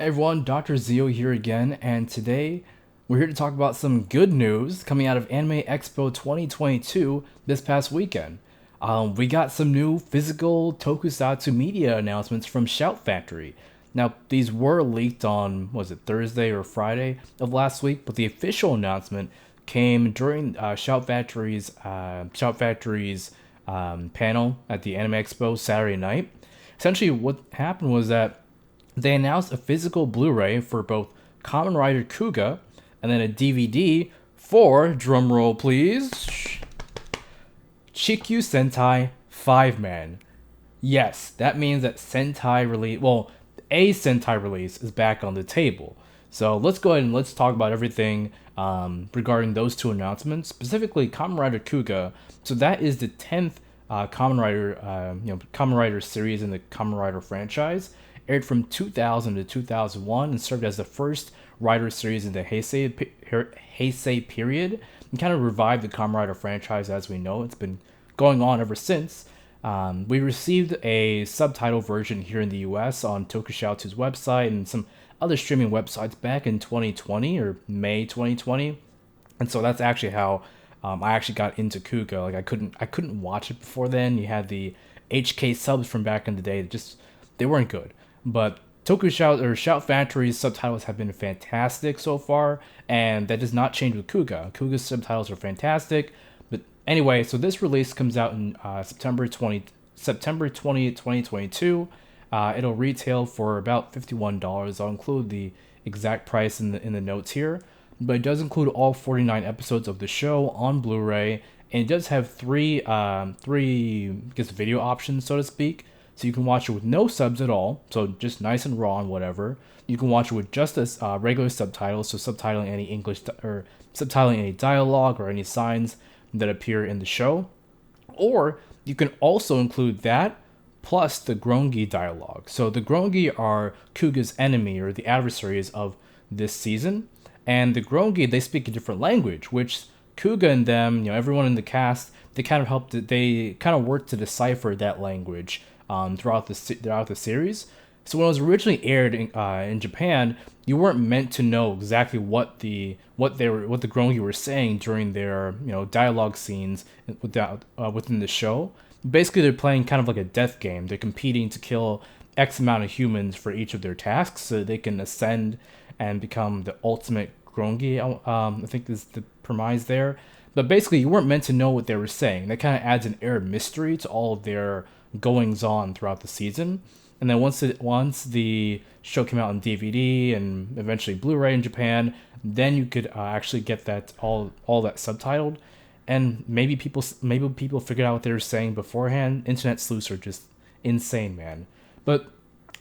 Everyone, Dr. Zio here again, and today we're here to talk about some good news coming out of Anime Expo 2022 this past weekend. We got some new physical tokusatsu media announcements from ShoutFactory. Now, these were leaked on, was it Thursday or Friday of last week, but the official announcement came during ShoutFactory's panel at the Anime Expo Saturday night. Essentially, what happened was that they announced a physical Blu-ray for both Kamen Rider Kuuga and then a DVD for, drumroll please, Chikyu Sentai Fiveman. Yes, that means that a Sentai release is back on the table. So let's go ahead and let's talk about everything regarding those two announcements, specifically Kamen Rider Kuuga. So that is the 10th Kamen Rider series in the Kamen Rider franchise. Aired from 2000 to 2001 and served as the first Rider series in the Heisei period and kind of revived the Kamen Rider franchise as we know. It's been going on ever since. We received a subtitle version here in the US on Tokushoutsu's website and some other streaming websites back in 2020 or May 2020. And so that's actually how I actually got into Kuuga. Like I couldn't watch it before then. You had the HK subs from back in the day. They weren't good. But ShoutFactory's subtitles have been fantastic so far, and that does not change with Kuuga. Kuuga's subtitles are fantastic. But anyway, so this release comes out in September 20th, 2022. It'll retail for about $51. I'll include the exact price in the notes here. But it does include all 49 episodes of the show on Blu-ray, and it does have three video options, so to speak. So you can watch it with no subs at all, so just nice and raw and whatever. You can watch it with just as regular subtitles, so subtitling any English or subtitling any dialogue or any signs that appear in the show. Or you can also include that plus the Grongi dialogue. So the Grongi are Kuga's enemy or the adversaries of this season, and the Grongi, they speak a different language, which Kuuga and them, everyone in the cast, they kind of work to decipher that language throughout the series. So when it was originally aired in Japan, you weren't meant to know exactly what the Grongi were saying during their dialogue scenes within the show. Basically, they're playing kind of like a death game. They're competing to kill X amount of humans for each of their tasks, so they can ascend and become the ultimate Grongi. I think is the premise there. But basically, you weren't meant to know what they were saying. That kind of adds an air of mystery to all of their goings on throughout the season. And then once the show came out on DVD and eventually Blu-ray in Japan, then you could actually get that all that subtitled. And maybe people figured out what they were saying beforehand. Internet sleuths are just insane, man. But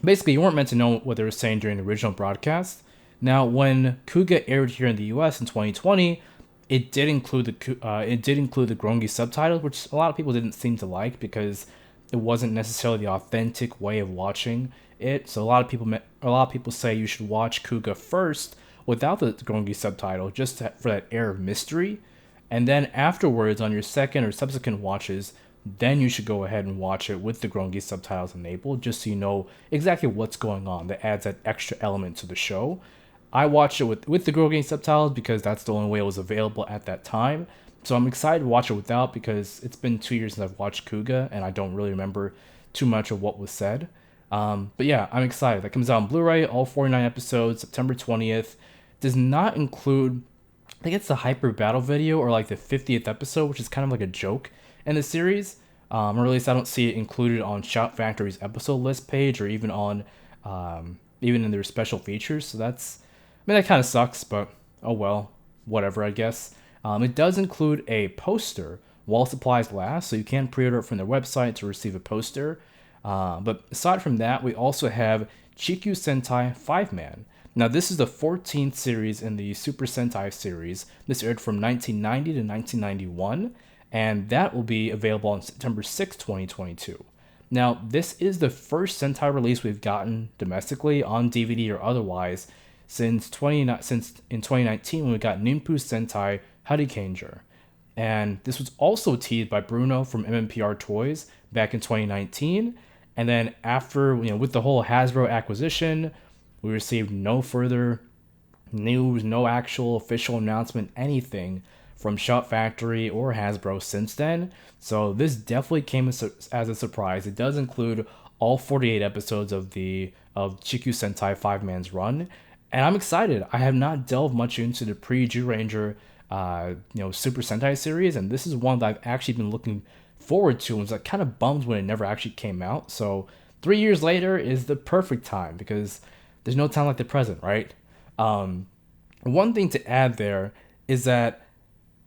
basically, you weren't meant to know what they were saying during the original broadcast. Now, when Kuuga aired here in the US in 2020, it did include the Grongi subtitles, which a lot of people didn't seem to like because it wasn't necessarily the authentic way of watching it. So a lot of people say you should watch Kuuga first without the Grongi subtitle, just for that air of mystery, and then afterwards on your second or subsequent watches, then you should go ahead and watch it with the Grongi subtitles enabled, just so you know exactly what's going on. That adds that extra element to the show. I watched it with the Grongi subtitles because that's the only way it was available at that time. So I'm excited to watch it without because it's been 2 years since I've watched Kuuga and I don't really remember too much of what was said. But yeah, I'm excited. That comes out on Blu-ray, all 49 episodes, September 20th. Does not include, I think it's the Hyper Battle video or like the 50th episode, which is kind of like a joke in the series. Or at least I don't see it included on ShoutFactory's episode list page or even on even in their special features. So that kind of sucks, but oh well, whatever, I guess. It does include a poster while supplies last, so you can pre-order it from their website to receive a poster. But aside from that, we also have Chikyu Sentai Fiveman. Now, this is the 14th series in the Super Sentai series. This aired from 1990 to 1991, and that will be available on September 6, 2022. Now, this is the first Sentai release we've gotten domestically on DVD or otherwise since in 2019 when we got Ninpu Sentai Hurricaneger. And this was also teased by Bruno from MMPR Toys back in 2019. And then after, with the whole Hasbro acquisition, We received no further news, no actual official announcement, anything from ShoutFactory or Hasbro since then. So this definitely came as a surprise. It does include all 48 episodes of Chikyu Sentai Fiveman's run, and I'm excited. I have not delved much into the pre-Ranger, Super Sentai series, and this is one that I've actually been looking forward to. And was like kind of bummed when it never actually came out. So 3 years later is the perfect time because there's no time like the present, right? One thing to add there is that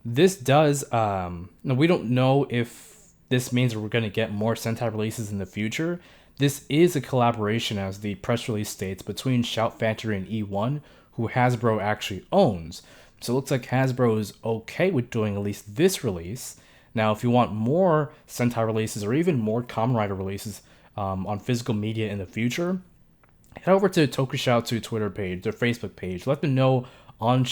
this does, we don't know if this means we're going to get more Sentai releases in the future. This is a collaboration, as the press release states, between ShoutFactory and E1, who Hasbro actually owns. So it looks like Hasbro is okay with doing at least this release. Now, if you want more Sentai releases or even more Kamen Rider releases on physical media in the future, head over to Tokushoutsu Twitter page, their Facebook page. Let them know on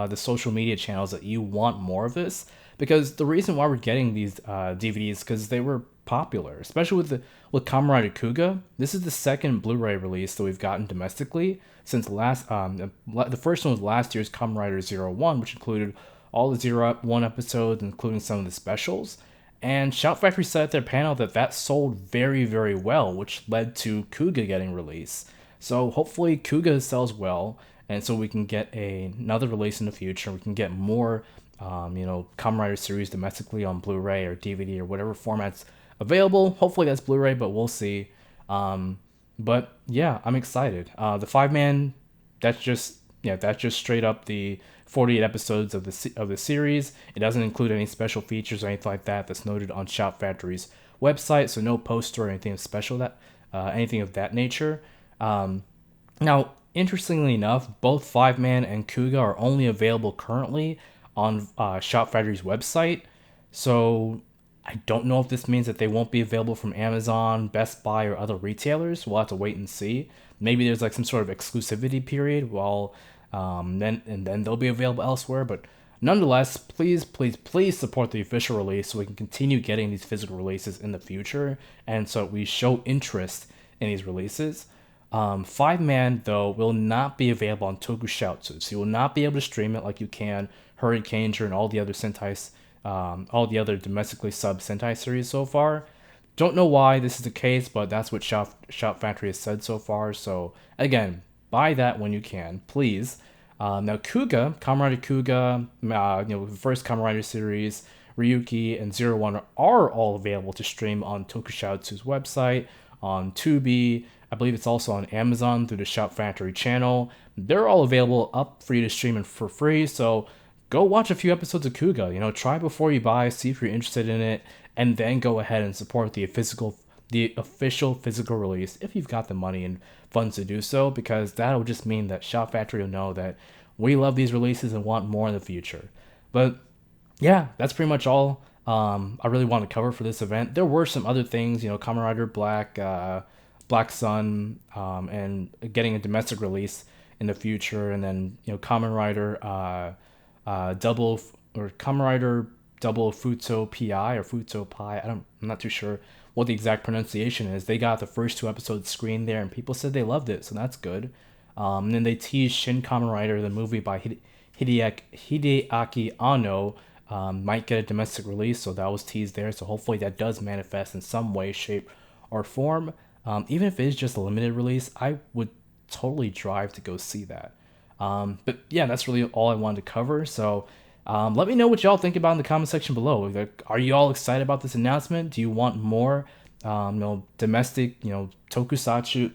the social media channels that you want more of this, because the reason why we're getting these DVDs is because they were popular, especially with Kamen Rider Kuuga. This is the second Blu-ray release that we've gotten domestically since the first one was last year's Kamen Rider 01, which included all the 01 episodes, including some of the specials. And ShoutFactory said at their panel that sold very, very well, which led to Kuuga getting released. So hopefully Kuuga sells well, and so we can get another release in the future. We can get more, Kamen Rider series domestically on Blu-ray or DVD or whatever format's available. Hopefully that's Blu-ray, but we'll see. But yeah, I'm excited. The Fiveman, that's just straight up the 48 episodes of the series. It doesn't include any special features or anything like that that's noted on ShoutFactory's website, so no poster or anything special anything of that nature. Now, interestingly enough, both Fiveman and Kuuga are only available currently on ShoutFactory's website, so I don't know if this means that they won't be available from Amazon, Best Buy, or other retailers. We'll have to wait and see. Maybe there's like some sort of exclusivity period while then they'll be available elsewhere. But nonetheless, please support the official release so we can continue getting these physical releases in the future, and so we show interest in these releases. Fiveman, though, will not be available on Tokushoutsu, so you will not be able to stream it like you can Hurricaneer and all the other Sentai, all the other domestically subbed Sentai series so far. Don't know why this is the case, but that's what ShoutFactory has said so far. So again, buy that when you can, please. Now Kuuga, Kamen Rider Kuuga, the first Kamen Rider series, Ryuki, and 01 are all available to stream on Tokushoutsu's website, on Tubi. I believe it's also on Amazon through the ShoutFactory channel. They're all available up for you to stream for free, so go watch a few episodes of Kuuga. Try before you buy, see if you're interested in it, and then go ahead and support the official physical release if you've got the money and funds to do so, because that'll just mean that ShoutFactory will know that we love these releases and want more in the future. But yeah, that's pretty much all I really want to cover for this event. There were some other things, Kamen Rider Black Sun, and getting a domestic release in the future, and then Kamen Rider Kamen Rider Double Futo Pi or Futo Pi. I'm not too sure what the exact pronunciation is. They got the first 2 episodes screened there, and people said they loved it, so that's good. And then they teased Shin Kamen Rider, the movie by Hideaki Anno, might get a domestic release, so that was teased there. So hopefully that does manifest in some way, shape, or form. Even if it is just a limited release, I would totally drive to go see that. But yeah, that's really all I wanted to cover. So let me know what y'all think about in the comment section below. Like, are you all excited about this announcement? Do you want more domestic tokusatsu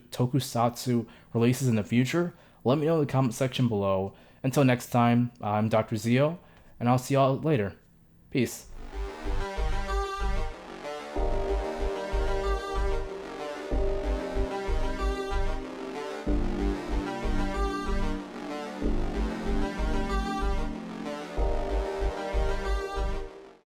releases in the future? Let me know in the comment section below. Until next time, I'm Dr. Zio, and I'll see y'all later. Peace.